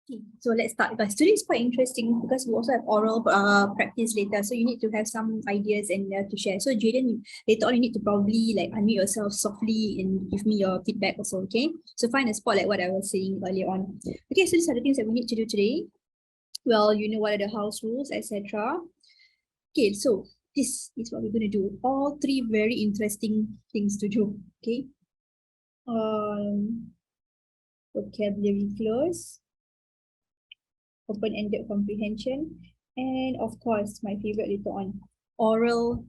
Okay, so let's start. But today is quite interesting because we also have oral practice later. So you need to have some ideas and to share. So Jaden, later on you need to probably like unmute yourself softly and give me your feedback also, okay? So find a spot like what I was saying earlier on. Okay, so these are the things that we need to do today. Well, you know what are the house rules, etc. Okay, so this is what we're going to do. All three very interesting things to do, okay? Vocabulary close, open-ended comprehension, and of course, my favorite later on, oral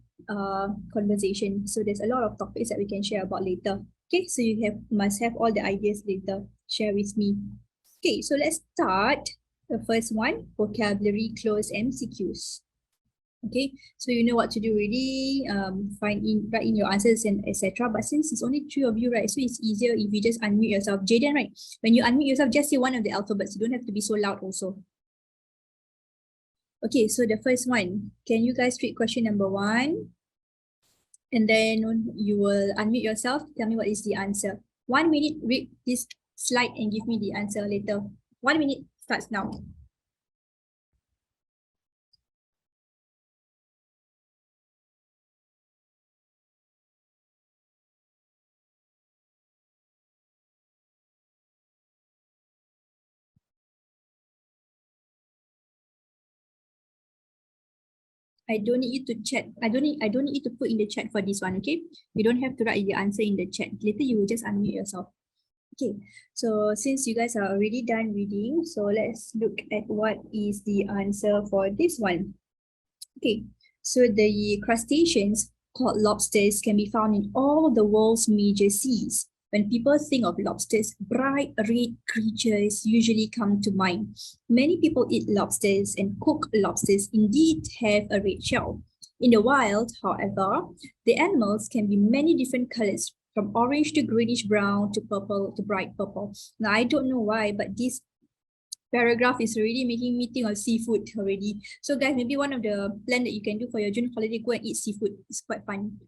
conversation. So there's a lot of topics that we can share about later. Okay, so you must have all the ideas later. Share with me. Okay, so let's start. The first one, vocabulary close MCQs. Okay, so you know what to do already. Write in your answers and etc. But since it's only three of you, right? So it's easier if you just unmute yourself. Jaden, right? When you unmute yourself, just say one of the alphabets. You don't have to be so loud also. Okay, so the first one, can you guys read question number 1? And then you will unmute yourself. Tell me what is the answer. 1 minute, read this slide and give me the answer later. 1 minute starts now. I don't need you to chat. I don't need you to put in the chat for this one, okay? You don't have to write the answer in the chat. Later you will just unmute yourself. Okay, so since you guys are already done reading, so let's look at what is the answer for this one. Okay, so the crustaceans called lobsters can be found in all the world's major seas. When people think of lobsters, bright red creatures usually come to mind. Many people eat lobsters and cook lobsters indeed have a red shell. In the wild, however, the animals can be many different colors, from orange to greenish brown to purple to bright purple. Now, I don't know why, but this paragraph is already making me think of seafood already. So guys, maybe one of the plan that you can do for your June holiday, go and eat seafood. It's quite fun.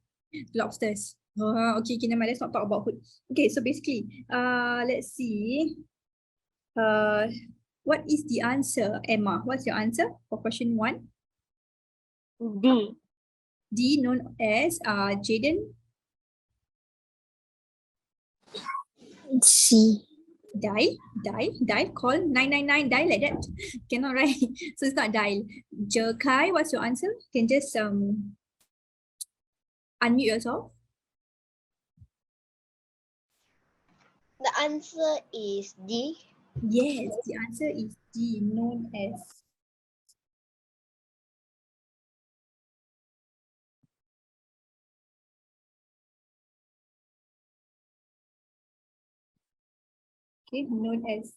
Lobsters. Okay, never mind. Let's not talk about food. Okay, so basically, let's see. What is the answer, Emma? What's your answer for question 1? D. D, known as Jaden. C. Dial, call 999, dial like that. Cannot, right? So it's not dial. Jerkai, what's your answer? Can just unmute yourself. The answer is D. Yes, the answer is D, known as. Okay, known as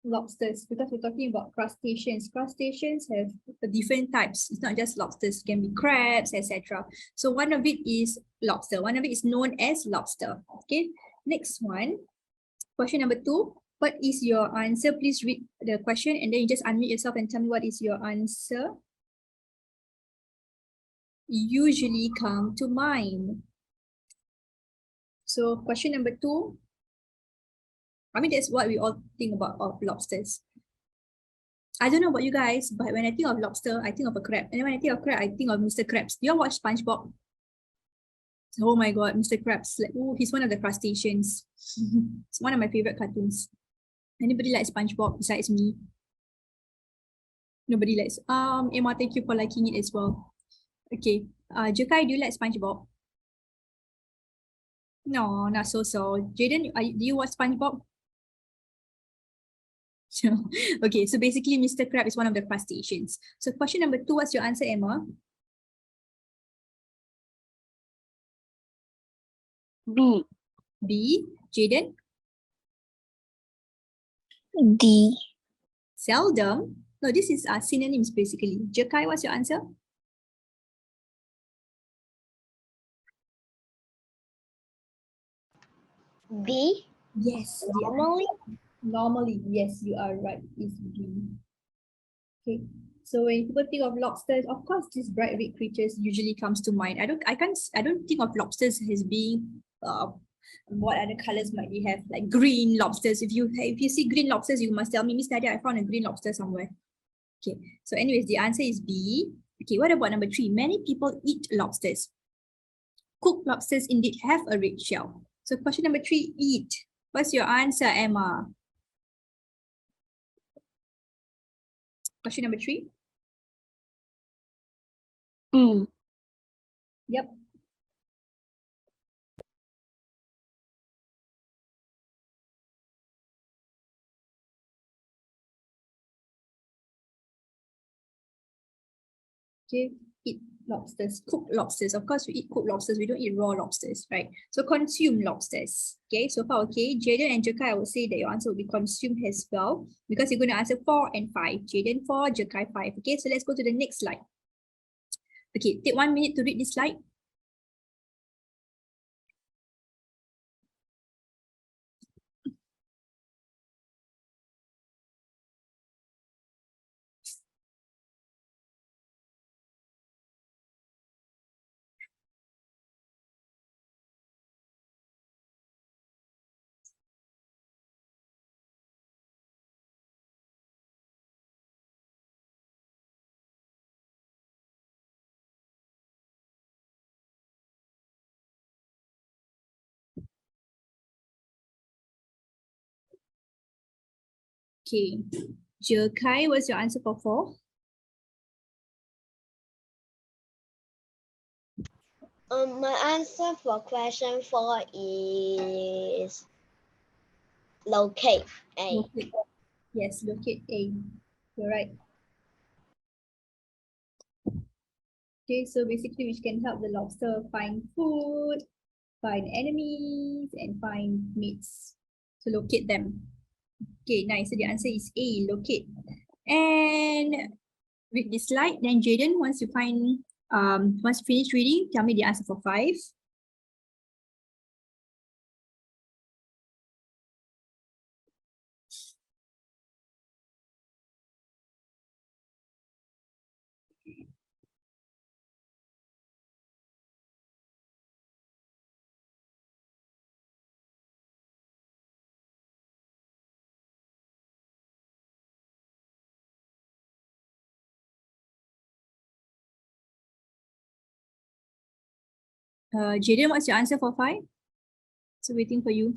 lobsters, because we're talking about crustaceans. Crustaceans have different types. It's not just lobsters, it can be crabs, etc. So one of it is lobster. One of it is known as lobster. Okay, next one. Question number 2. What is your answer? Please read the question and then you just unmute yourself and tell me what is your answer. Usually come to mind. So question number 2. I mean, that's what we all think about of lobsters. I don't know about you guys, but when I think of lobster, I think of a crab. And when I think of crab, I think of Mr. Krabs. Do you all watch SpongeBob? Oh my God, Mr. Krabs. Like, oh, he's one of the crustaceans. It's one of my favorite cartoons. Anybody like SpongeBob besides me? Nobody likes. Emma, thank you for liking it as well. Okay. Jokai, do you like SpongeBob? No, not so. Jaden, do you watch SpongeBob? Okay, so basically Mr. Crab is one of the crustaceans. So question number 2, what's your answer, Emma? B. B. Jaden? D. Seldom. No, this is synonyms basically. Jakai, what's your answer? B. Yes. Normally, yes, you are right. It's B. Okay. So when people think of lobsters, of course, these bright red creatures usually comes to mind. I don't think of lobsters as being What other colors might they have? Like green lobsters. If you see green lobsters, you must tell me, Miss Nadia, I found a green lobster somewhere. Okay, so anyways, the answer is B. Okay, what about number 3? Many people eat lobsters. Cooked lobsters indeed have a red shell. So question number 3, eat. What's your answer, Emma? Question number 3. Yep. Okay, eat lobsters, cooked lobsters. Of course, we eat cooked lobsters. We don't eat raw lobsters, right? So consume lobsters. Okay, so far, okay. Jaden and Jekai, I would say that your answer will be consumed as well because you're going to answer 4 and 5. Jaden 4, Jekai 5. Okay, so let's go to the next slide. Okay, take 1 minute to read this slide. Okay, Jekai, what's your answer for 4? My answer for question 4 is locate A. Locate. Yes, locate A. You're right. Okay, so basically which can help the lobster find food, find enemies, and find mates. So locate them. Okay, nice. So the answer is A, locate. And read this slide. Then Jaden, once you finish reading, tell me the answer for 5. Jaden, what's your answer for 5? So waiting for you.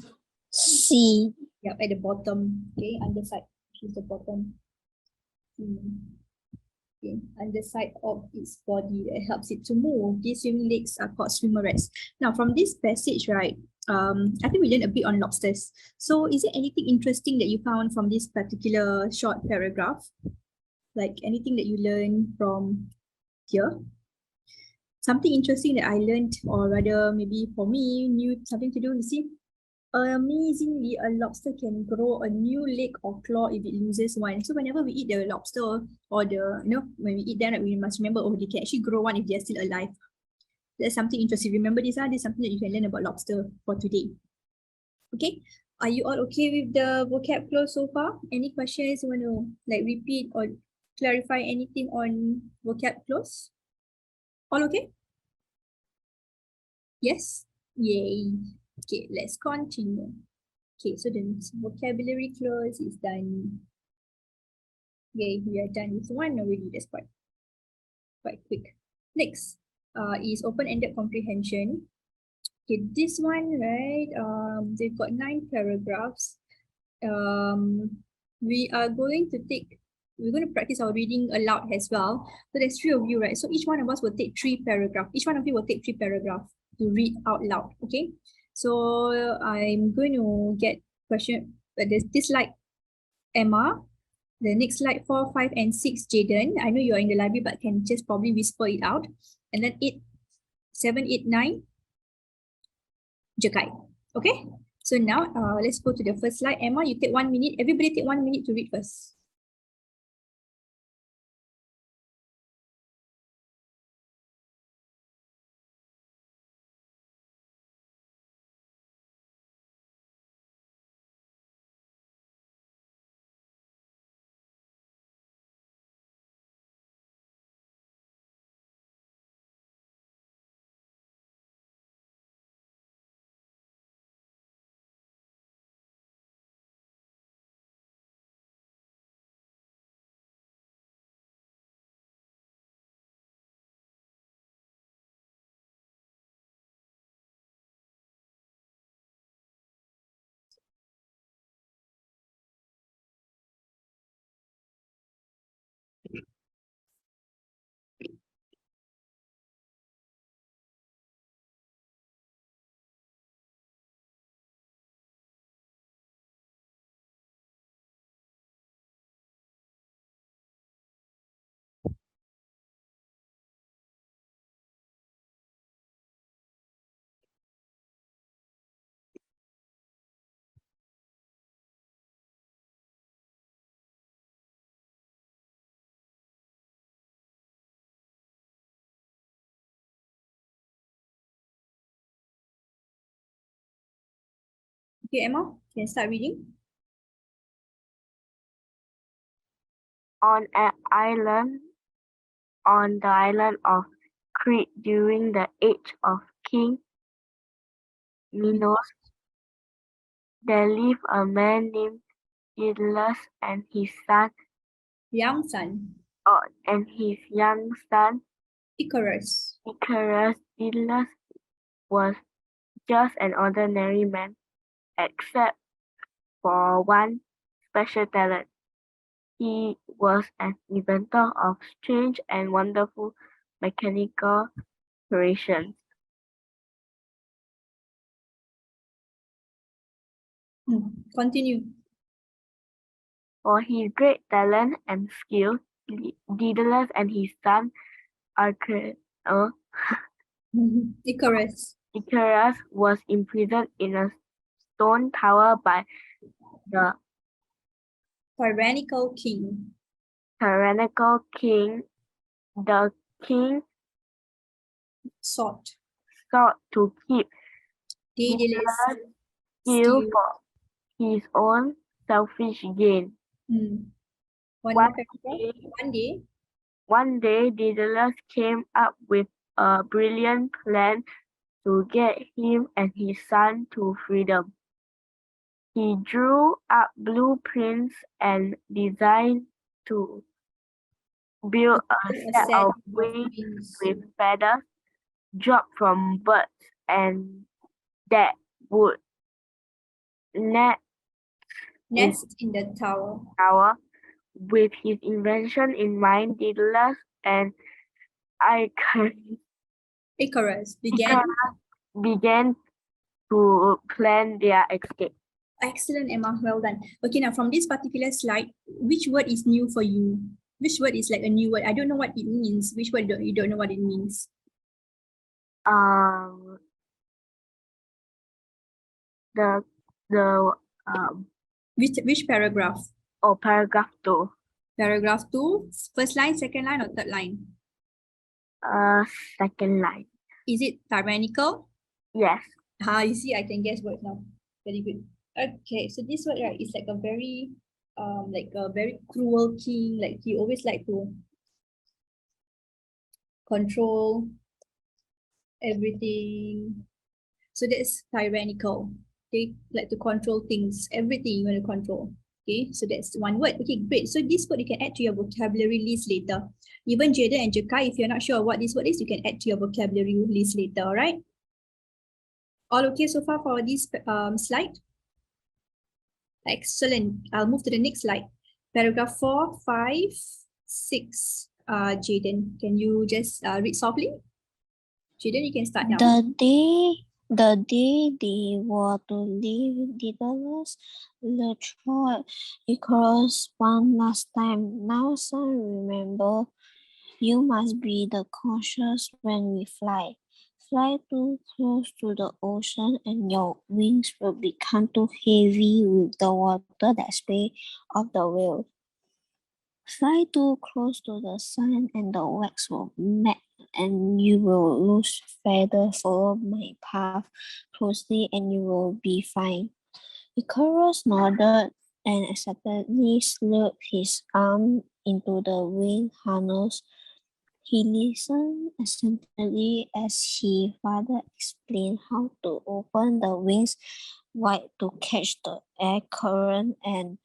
C. Yep, at the bottom. Okay, underside. Choose the bottom. Okay, underside of its body that helps it to move. These swimming legs are called swimmerets. Now, from this passage, right, I think we learned a bit on lobsters. So is there anything interesting that you found from this particular short paragraph? Like anything that you learned from here? Something interesting that I learned, or rather maybe for me, new something to do, you see? Amazingly, a lobster can grow a new leg or claw if it loses one. So whenever we eat the lobster or when we eat them, we must remember, oh, they can actually grow one if they're still alive. That's something interesting. Remember this, this is something that you can learn about lobster for today. Okay, are you all okay with the vocab Cloze so far? Any questions you want to like repeat or clarify anything on vocab Cloze? All okay? Yes? Yay. Okay, let's continue. Okay, so the vocabulary Cloze is done. Yay, we are done with one already. That's quite quick. Next is open-ended comprehension. Okay, this one, right, they've got 9 paragraphs. We are going to we're going to practice our reading aloud as well. So there's 3 of you, right? So each one of us will take 3 paragraphs. Each one of you will take 3 paragraphs to read out loud, okay? So I'm going to get question, this like Emma. The next slide, 4, 5, and 6, Jaden. I know you're in the library, but can just probably whisper it out. And then 8, 7, 8, 9, Jekai. Okay? So now let's go to the first slide. Emma, you take 1 minute. Everybody take 1 minute to read first. Okay, Emma, can start reading. On the island of Crete during the age of King Minos, there lived a man named Daedalus and his Young son, young son Icarus. Icarus. Daedalus was just an ordinary man, except for one special talent. He was an inventor of strange and wonderful mechanical creations. Continue. For his great talent and skill, Daedalus and his son Icarus. Icarus was imprisoned in a stone tower by the Tyrannical king. tyrannical king. The king Sought. sought to keep Daedalus. Daedalus still for his own selfish gain. One One more paragraph. One day, Daedalus came up with a brilliant plan to get him and his son to freedom. He drew up blueprints and designed to build a set of wings with feathers dropped from birds and that would nest in the tower. With his invention in mind, Daedalus and Icarus began to plan their escape. Excellent, Emma. Well done. Okay, now from this particular slide, which word is new for you? Which word is like a new word? I don't know what it means. Which word you don't know what it means? Which paragraph? Oh, paragraph 2. Paragraph 2, first line, second line, or third line? Second line. Is it tyrannical? Yes. You see, I can guess words now. Very good. Okay, so this word, right, is like a very cruel king. Like he always like to control everything. So that's tyrannical. They like to control things, everything you want to control. Okay, so that's one word. Okay, great. So this word you can add to your vocabulary list later. Even Jaden and Jekai, if you're not sure what this word is, you can add to your vocabulary list later, all right? All okay so far for this slide? Excellent. I'll move to the next slide. Paragraph 4, 5, 6. Jaden, can you just read softly? Jaden, you can start now. The day they were to leave Daedalus, Troy Icarus one last time. Now, son, remember, you must be the cautious when we fly. Fly too close to the ocean and your wings will become too heavy with the water that spray off the whale. Fly too close to the sun and the wax will melt and you will lose feather. Follow my path closely and you will be fine. Icarus nodded and excitedly slipped his arm into the wing harness. He listened attentively as his father explained how to open the wings wide to catch the air current and